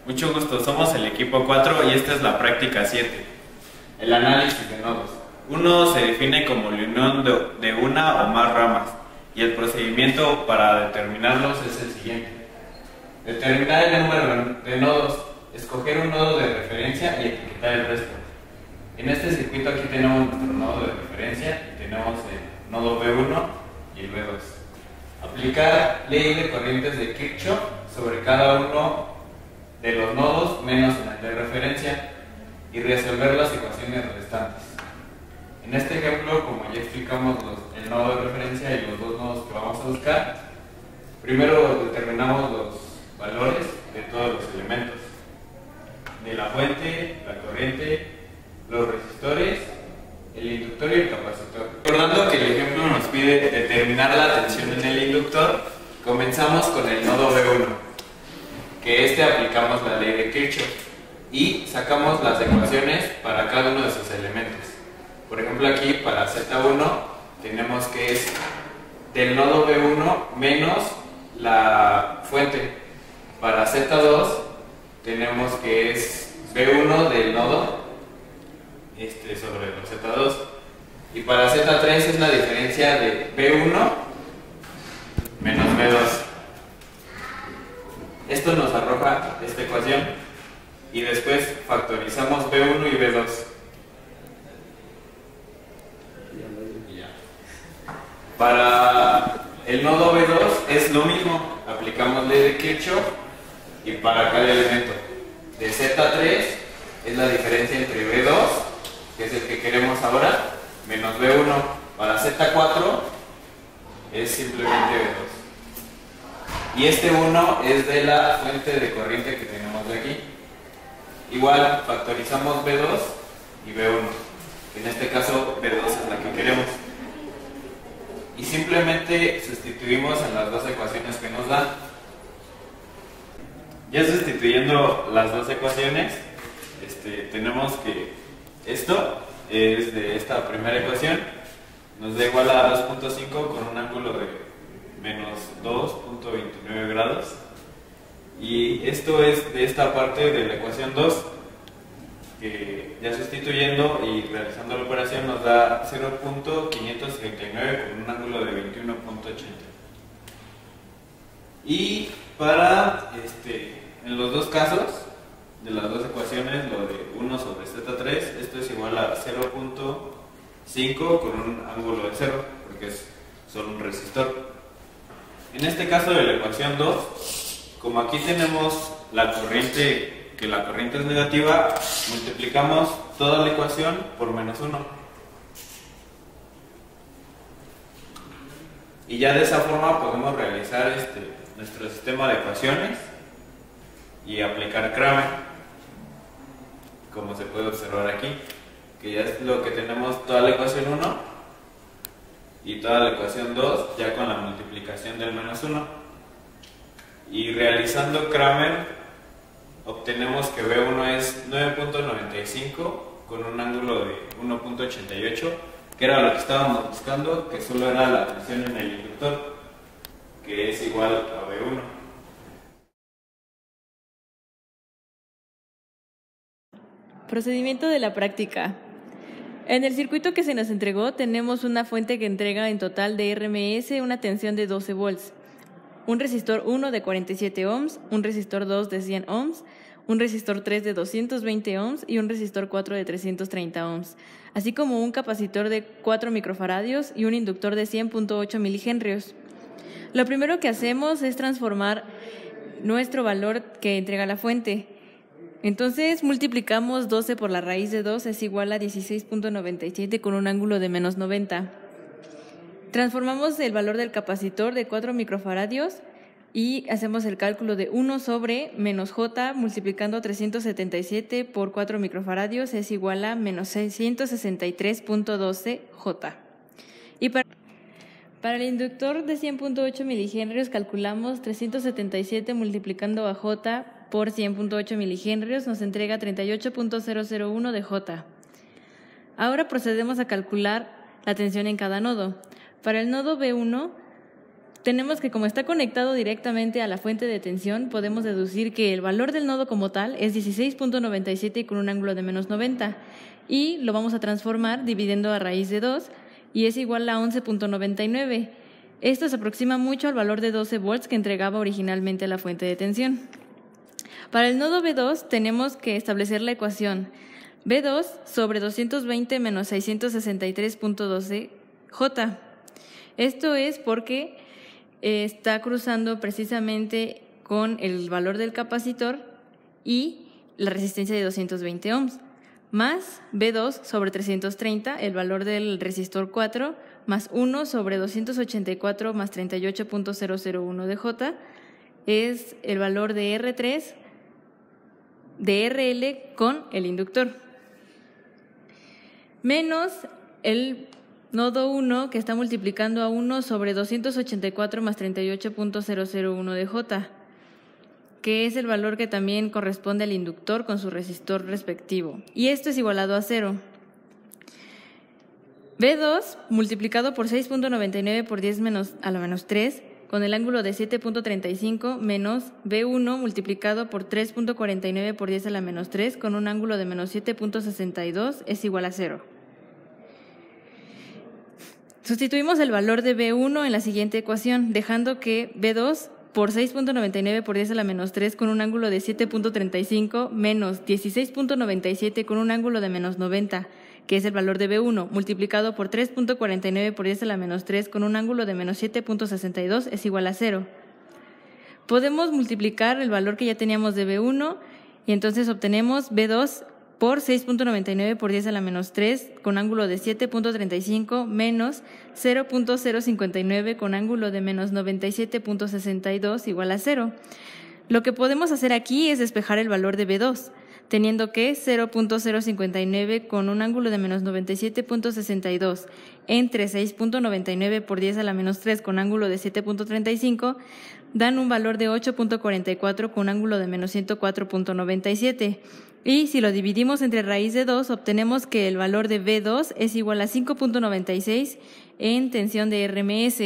Mucho gusto, somos el equipo 4 y esta es la práctica 7. El análisis de nodos. Uno se define como la unión de una o más ramas y el procedimiento para determinarlos es el siguiente. Determinar el número de nodos, escoger un nodo de referencia y etiquetar el resto. En este circuito aquí tenemos nuestro nodo de referencia y tenemos el nodo B1 y el B2. Aplicar ley de corrientes de Kirchhoff sobre cada uno de los nodos menos en el de referencia y resolver las ecuaciones restantes. En este ejemplo, como ya explicamos el nodo de referencia y los dos nodos que vamos a buscar, primero determinamos los valores de todos los elementos, de la fuente, la corriente, los resistores, el inductor y el capacitor. Recordando que el ejemplo nos pide determinar la tensión en el inductor, comenzamos con el nodo B1, que aplicamos la ley de Kirchhoff y sacamos las ecuaciones para cada uno de sus elementos. Por ejemplo, aquí para Z1 tenemos que es del nodo B1 menos la fuente. Para Z2 tenemos que es B1 del nodo sobre los Z2. Y para Z3 es la diferencia de B1 menos B2. Esto nos arroja esta ecuación y después factorizamos B1 y B2. Para el nodo B2 es lo mismo, aplicamos ley de Kirchhoff y para cada elemento. De Z3 es la diferencia entre B2, que es el que queremos ahora, menos B1. Para Z4 es simplemente B2. Y este 1 es de la fuente de corriente que tenemos de aquí. Igual factorizamos B2 y B1. En este caso B2 es la que queremos. Y simplemente sustituimos en las dos ecuaciones que nos dan. Ya sustituyendo las dos ecuaciones, tenemos que esto es de esta primera ecuación, nos da igual a 2.5 con un ángulo de menos 2.29 grados. Y esto es de esta parte de la ecuación 2, que ya sustituyendo y realizando la operación nos da 0.539 con un ángulo de 21.80. Y para en los dos casos de las dos ecuaciones, lo de 1 sobre Z3, esto es igual a 0.5 con un ángulo de 0, porque es solo un resistor. En este caso de la ecuación 2, como aquí tenemos la corriente, que la corriente es negativa, multiplicamos toda la ecuación por menos 1. Y ya de esa forma podemos realizar nuestro sistema de ecuaciones y aplicar Kramer, como se puede observar aquí, que ya es lo que tenemos toda la ecuación 1 y toda la ecuación 2 ya con la multiplicación del menos 1. Y realizando Kramer obtenemos que B1 es 9.95 con un ángulo de 1.88, que era lo que estábamos buscando, que solo era la tensión en el inductor, que es igual a B1. Procedimiento de la práctica. En el circuito que se nos entregó tenemos una fuente que entrega en total de RMS una tensión de 12 volts, un resistor 1 de 47 ohms, un resistor 2 de 100 ohms, un resistor 3 de 220 ohms y un resistor 4 de 330 ohms, así como un capacitor de 4 microfaradios y un inductor de 100.8 milihenrios. Lo primero que hacemos es transformar nuestro valor que entrega la fuente. Entonces multiplicamos 12 por la raíz de 2 es igual a 16.97 con un ángulo de menos 90. Transformamos el valor del capacitor de 4 microfaradios y hacemos el cálculo de 1 sobre menos J multiplicando 377 por 4 microfaradios es igual a menos 663.12 J. Y para el inductor de 100.8 milihenrios calculamos 377 multiplicando a J por 100.8 milihenrios nos entrega 38.001 de J. Ahora procedemos a calcular la tensión en cada nodo. Para el nodo B1 tenemos que como está conectado directamente a la fuente de tensión, podemos deducir que el valor del nodo como tal es 16.97 con un ángulo de menos 90 y lo vamos a transformar dividiendo a raíz de 2 y es igual a 11.99. Esto se aproxima mucho al valor de 12 volts que entregaba originalmente la fuente de tensión. Para el nodo B2 tenemos que establecer la ecuación B2 sobre 220 menos 663.12 J. Esto es porque está cruzando precisamente con el valor del capacitor y la resistencia de 220 ohms, más B2 sobre 330, el valor del resistor 4, más 1 sobre 284 más 38.001 de J, es el valor de R3 de RL con el inductor, menos el nodo 1 que está multiplicando a 1 sobre 284 más 38.001 de J, que es el valor que también corresponde al inductor con su resistor respectivo. Y esto es igualado a 0. B2 multiplicado por 6.99 por 10 a la menos 3 con el ángulo de 7.35 menos B1 multiplicado por 3.49 por 10 a la menos 3 con un ángulo de menos 7.62 es igual a 0. Sustituimos el valor de B1 en la siguiente ecuación, dejando que B2 por 6.99 por 10 a la menos 3 con un ángulo de 7.35 menos 16.97 con un ángulo de menos 90, que es el valor de B1, multiplicado por 3.49 por 10 a la menos 3 con un ángulo de menos 7.62 es igual a 0. Podemos multiplicar el valor que ya teníamos de B1 y entonces obtenemos B2 por 6.99 por 10 a la menos 3 con ángulo de 7.35 menos 0.059 con ángulo de menos 97.62 igual a 0. Lo que podemos hacer aquí es despejar el valor de B2, teniendo que 0.059 con un ángulo de menos 97.62 entre 6.99 por 10 a la menos 3 con ángulo de 7.35 dan un valor de 8.44 con un ángulo de menos 104.97. Y si lo dividimos entre raíz de 2, obtenemos que el valor de B2 es igual a 5.96 en tensión de RMS.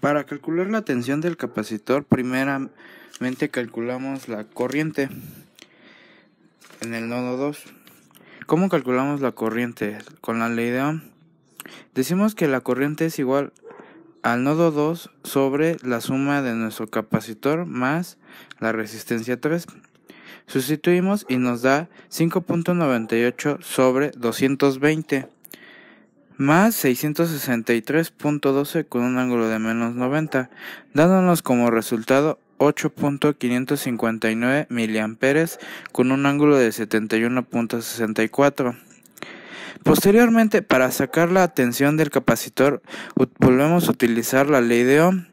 Para calcular la tensión del capacitor, primeramente calculamos la corriente en el nodo 2. ¿Cómo calculamos la corriente? Con la ley de Ohm. Decimos que la corriente es igual al nodo 2 sobre la suma de nuestro capacitor más la resistencia 3. Sustituimos y nos da 5.98 sobre 220 más 663.12 con un ángulo de menos 90, dándonos como resultado 8.559 miliamperes con un ángulo de 71.64. Posteriormente, para sacar la tensión del capacitor, volvemos a utilizar la ley de Ohm,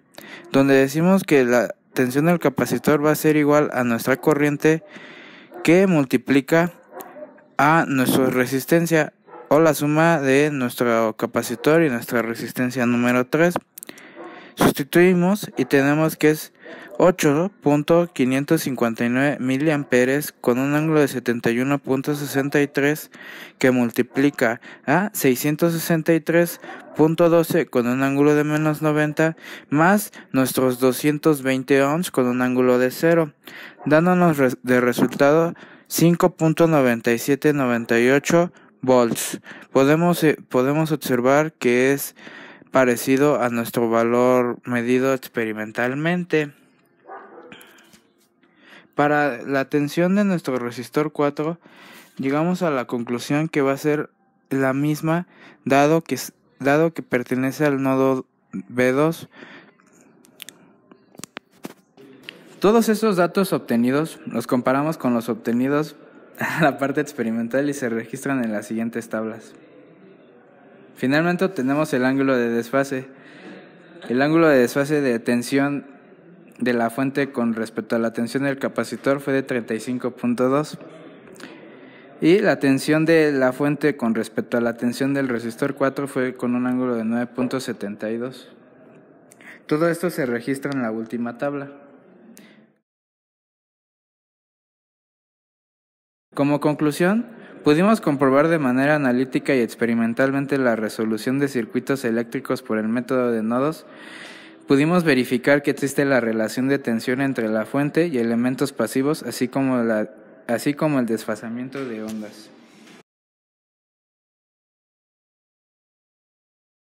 donde decimos que la tensión del capacitor va a ser igual a nuestra corriente que multiplica a nuestra resistencia o la suma de nuestro capacitor y nuestra resistencia número 3. Sustituimos y tenemos que es 8.559 miliamperes con un ángulo de 71.63 que multiplica a 663.12 con un ángulo de menos 90 más nuestros 220 ohms con un ángulo de 0, dándonos de resultado 5.9798 volts. Podemos observar que es parecido a nuestro valor medido experimentalmente. Para la tensión de nuestro resistor 4, llegamos a la conclusión que va a ser la misma dado que pertenece al nodo B2. Todos estos datos obtenidos los comparamos con los obtenidos a la parte experimental y se registran en las siguientes tablas. Finalmente obtenemos el ángulo de desfase. El ángulo de desfase de tensión de la fuente con respecto a la tensión del capacitor fue de 35.2 y la tensión de la fuente con respecto a la tensión del resistor 4 fue con un ángulo de 9.72. Todo esto se registra en la última tabla. Como conclusión, Pudimos comprobar de manera analítica y experimentalmente la resolución de circuitos eléctricos por el método de nodos. Pudimos verificar que existe la relación de tensión entre la fuente y elementos pasivos, así como el desfasamiento de ondas.